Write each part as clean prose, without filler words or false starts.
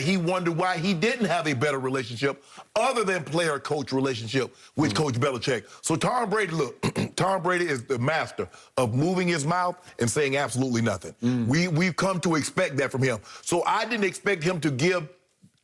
he wondered why he didn't have a better relationship other than player-coach relationship with Coach Belichick. So Tom Brady, look, Tom Brady is the master of moving his mouth and saying absolutely nothing. We've come to expect that from him. So I didn't expect him to give,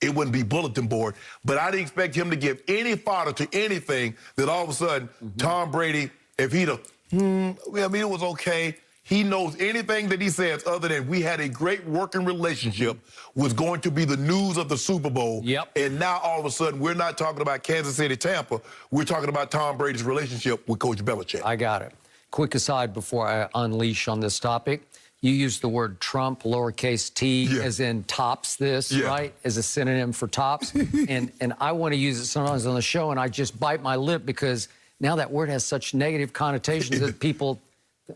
it wouldn't be bulletin board, but I didn't expect him to give any fodder to anything that all of a sudden Tom Brady, if he'd have, I mean, it was okay. He knows anything that he says other than we had a great working relationship was going to be the news of the Super Bowl. And now all of a sudden we're not talking about Kansas City, Tampa. We're talking about Tom Brady's relationship with Coach Belichick. I got it. Quick aside before I unleash on this topic. You used the word Trump, lowercase t, as in tops this, right? As a synonym for tops. and I want to use it sometimes on the show, and I just bite my lip because now that word has such negative connotations that people...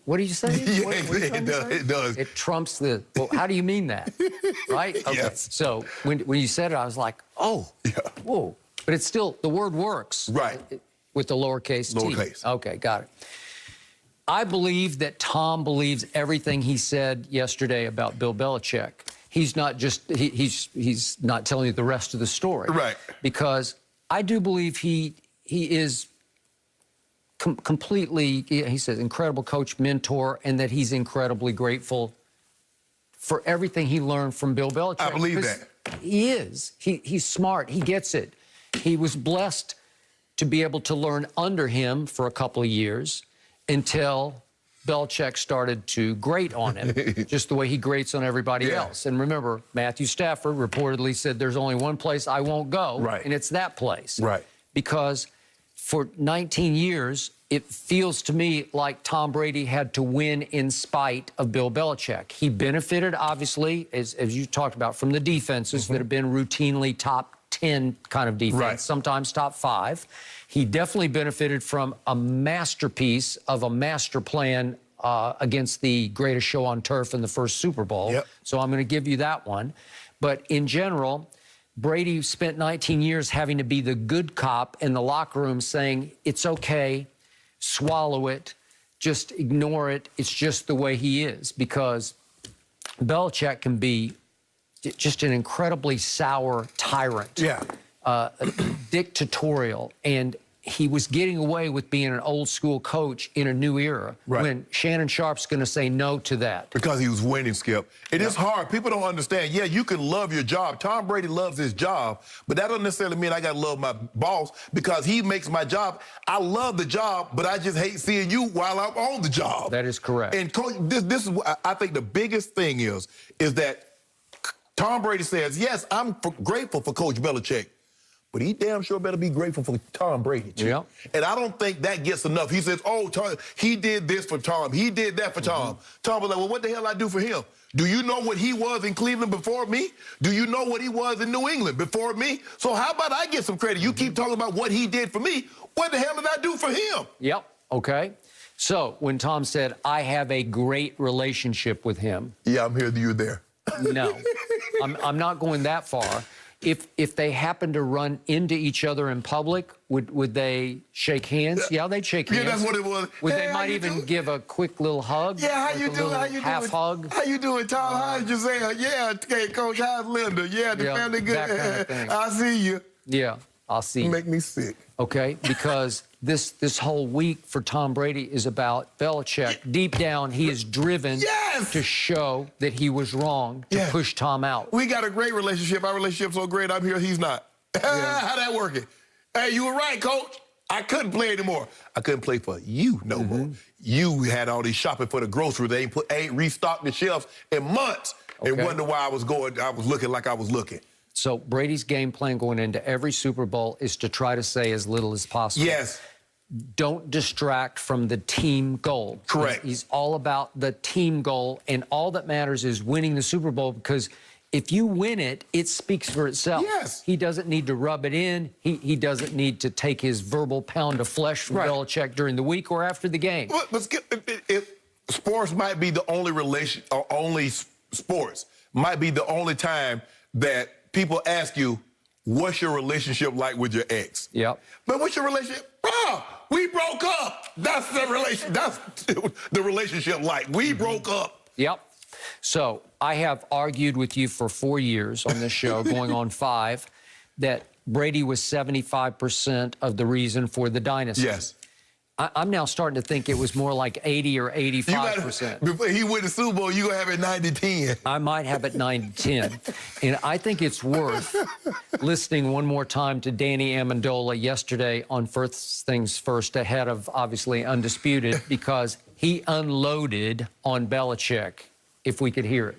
What did you say? It does. It trumps the... Well, how do you mean that? Right? Okay. Yes. So when you said it, I was like, oh, whoa. But it's still... The word works. Right. With the lowercase t. Lowercase. Okay, got it. I believe that Tom believes everything he said yesterday about Bill Belichick. He's not just... He's not telling you the rest of the story. Right. Because I do believe he is... completely, he says, incredible coach, mentor, and that he's incredibly grateful for everything he learned from Bill Belichick. I believe that. He is. He's smart. He gets it. He was blessed to be able to learn under him for a couple of years until Belichick started to grate on him, just the way he grates on everybody else. And remember, Matthew Stafford reportedly said, there's only one place I won't go, and it's that place. Because for 19 years, it feels to me like Tom Brady had to win in spite of Bill Belichick. He benefited, obviously, as you talked about, from the defenses that have been routinely top 10 kind of defense, sometimes top 5. He definitely benefited from a masterpiece of a master plan against the greatest show on turf in the first Super Bowl. So I'm going to give you that one. But in general... Brady spent 19 years having to be the good cop in the locker room saying, it's okay, swallow it, just ignore it. It's just the way he is. Because Belichick can be just an incredibly sour tyrant, dictatorial, and he was getting away with being an old-school coach in a new era when Shannon Sharp's going to say no to that. Because he was winning, Skip. It is hard. People don't understand. Yeah, you can love your job. Tom Brady loves his job, but that doesn't necessarily mean I got to love my boss because he makes my job. I love the job, but I just hate seeing you while I'm on the job. That is correct. And Coach, this is what I think the biggest thing is that Tom Brady says, yes, I'm grateful for Coach Belichick, but he damn sure better be grateful for Tom Brady, too. And I don't think that gets enough. He says, oh, Tom, he did this for Tom. He did that for Tom. Tom was like, well, what the hell I do for him? Do you know what he was in Cleveland before me? Do you know what he was in New England before me? So how about I get some credit? You keep talking about what he did for me. What the hell did I do for him? Okay. So when Tom said, I have a great relationship with him. Yeah, I'm here, you're there. No, I'm not going that far. If they happen to run into each other in public, would they shake hands? Yeah, they'd shake hands. Yeah, that's what it was. They might even give a quick little hug. Yeah, how you doing? How you doing? Half hug. How you doing, Tom? How's Giselle? Yeah, hey, Coach, how's Linda? Yeah, the family good. That kind of thing. I see you. Yeah, I'll see you. Make me sick. Okay, because this whole week for Tom Brady is about Belichick. Deep down, he is driven to show that he was wrong to push Tom out. We got a great relationship. Our relationship's so great, I'm here, he's not. How that working? Hey, you were right, Coach. I couldn't play anymore. I couldn't play for you no more. You had all these shopping for the groceries. They ain't restocked the shelves in months. And wonder why I was looking like I was looking. So Brady's game plan going into every Super Bowl is to try to say as little as possible. Don't distract from the team goal. He's all about the team goal, and all that matters is winning the Super Bowl, because if you win it, it speaks for itself. He doesn't need to rub it in. He doesn't need to take his verbal pound of flesh from Belichick during the week or after the game. But sports might be the only sports might be the only time that people ask you, what's your relationship like with your ex? But what's your relationship? Bro, we broke up. That's the relationship like. We broke up. So I have argued with you for 4 years on this show, going on 5, that Brady was 75% of the reason for the dynasty. Yes. I'm now starting to think it was more like 80 or 85%. Before he win the Super Bowl, you're going to have it 90-10. I might have it 9-10. And I think it's worth listening one more time to Danny Amendola yesterday on First Things First, ahead of, obviously, Undisputed, because he unloaded on Belichick, if we could hear it.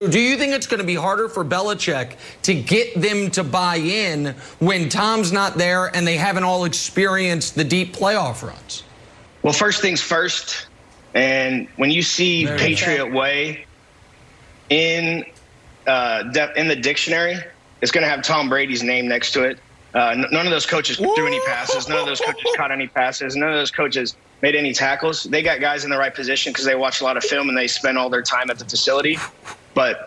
Do you think it's going to be harder for Belichick to get them to buy in when Tom's not there and they haven't all experienced the deep playoff runs? Well, first things first, and when you see Patriot Way in the dictionary, it's going to have Tom Brady's name next to it. None of those coaches threw any passes. None of those coaches caught any passes. None of those coaches made any tackles. They got guys in the right position because they watch a lot of film and they spend all their time at the facility. But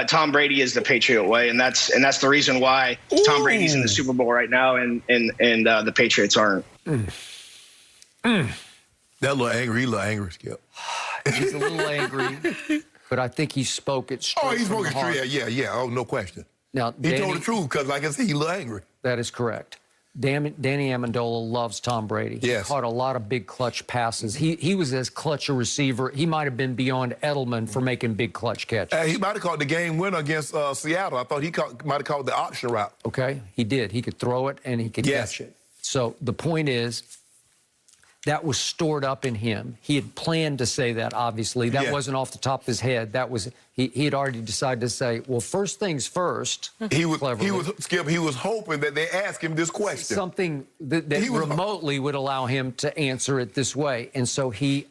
Tom Brady is the Patriot way, and that's the reason why Tom Brady's in the Super Bowl right now, and the Patriots aren't. That little angry, Skip. He's a little angry, but I think he spoke it straight. Oh, he spoke it from the heart. straight. Yeah. Oh, no question. Now, He told the truth because, like I said, he's a little angry. That is correct. Danny Amendola loves Tom Brady. Yes. He caught a lot of big clutch passes. He was as clutch a receiver. He might have been beyond Edelman for making big clutch catches. He might have caught the game winner against Seattle. I thought he might have caught the option route. Okay, he did. He could throw it and he could catch it. So the point is, that was stored up in him. He had planned to say that, obviously. That wasn't off the top of his head. That was, he had already decided to say, well, first things first. He was hoping that they ask him this question. Something that remotely would allow him to answer it this way. And so he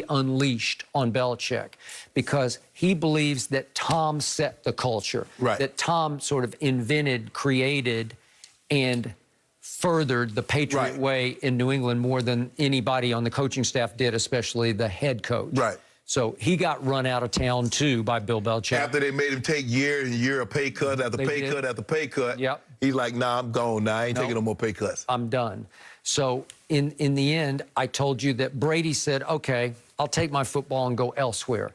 unleashed on Belichick because he believes that Tom set the culture. Right. That Tom sort of invented, created, and furthered the Patriot way in New England more than anybody on the coaching staff did, especially the head coach. Right. So he got run out of town, too, by Bill Belichick. After they made him take year and year of pay cut after pay cut after pay cut, he's like, nah, I'm gone now. I ain't taking no more pay cuts. I'm done. So in the end, I told you that Brady said, okay, I'll take my football and go elsewhere.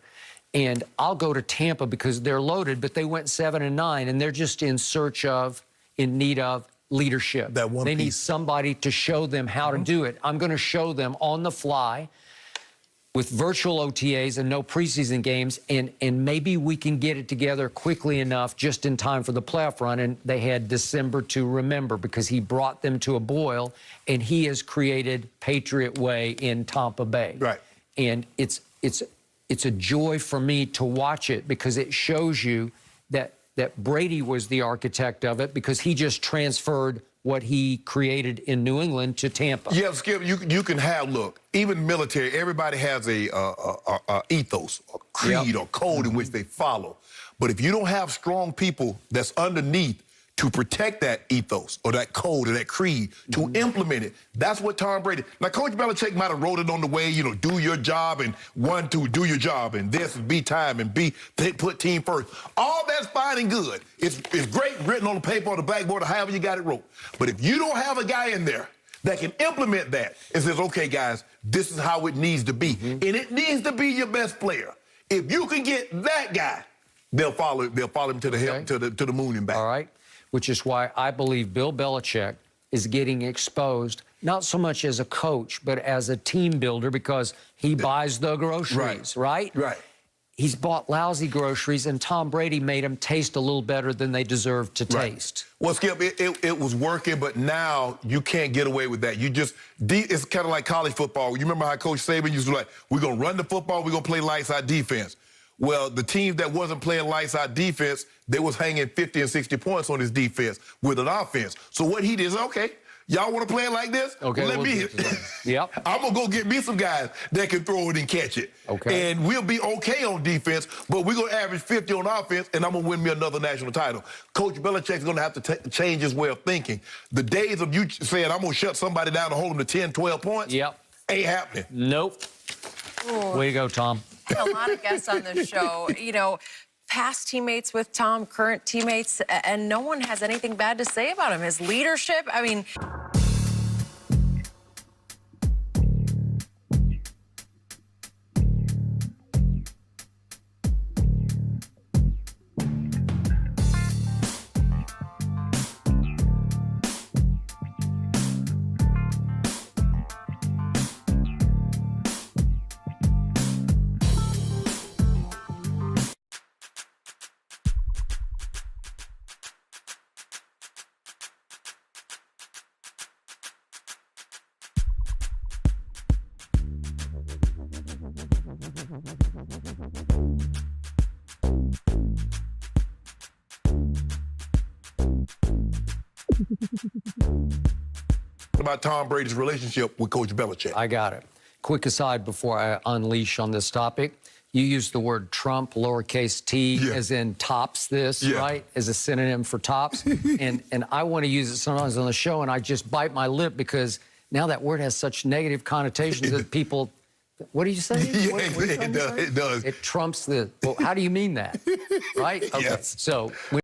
And I'll go to Tampa because they're loaded, but they went 7-9, and they're just in need of leadership. They need somebody to show them how to do it. I'm going to show them on the fly with virtual OTAs and no preseason games, and maybe we can get it together quickly enough just in time for the playoff run. And they had December to remember because he brought them to a boil, and he has created Patriot Way in Tampa Bay. Right. And it's a joy for me to watch it because it shows you that Brady was the architect of it because he just transferred what he created in New England to Tampa. Yeah, Skip, you can have, look, even military, everybody has a ethos, a creed, or code in which they follow. But if you don't have strong people that's underneath to protect that ethos or that code or that creed, to implement it, that's what Tom Brady. Now, Coach Belichick might have wrote it on the way, do your job, and 1, 2, do your job, and this, and be time, and put team first. All that's fine and good. It's great written on the paper or the blackboard or however you got it wrote. But if you don't have a guy in there that can implement that and says, okay, guys, this is how it needs to be, and it needs to be your best player. If you can get that guy, they'll follow him to the moon and back. All right. Which is why I believe Bill Belichick is getting exposed, not so much as a coach, but as a team builder because he buys the groceries, right? Right. He's bought lousy groceries, and Tom Brady made them taste a little better than they deserve to taste. Well, Skip, it was working, but now you can't get away with that. It's kind of like college football. You remember how Coach Saban used to be like, we're going to run the football, we're going to play lights out defense. Well, the teams that wasn't playing lights out defense, they was hanging 50 and 60 points on his defense with an offense. So what he did is, okay, y'all want to play it like this? Okay, let me. Yep. I'm going to go get me some guys that can throw it and catch it. Okay. And we'll be okay on defense, but we're going to average 50 on offense, and I'm going to win me another national title. Coach Belichick's going to have to change his way of thinking. The days of you saying, I'm going to shut somebody down and hold them to 10, 12 points, ain't happening. Nope. Ooh. Way to go, Tom. A lot of guests on this show, past teammates with Tom, current teammates, and no one has anything bad to say about him. His leadership, I mean... about Tom Brady's relationship with Coach Belichick? I got it. Quick aside before I unleash on this topic. You used the word Trump, lowercase t, Yeah. as in tops this, Yeah. right? As a synonym for tops. and I want to use it sometimes on the show, and I just bite my lip because now that word has such negative connotations that people, what do you say? Yeah, What are you trying to say? it does. It trumps the, well, how do you mean that? Right? Okay. Yes. So.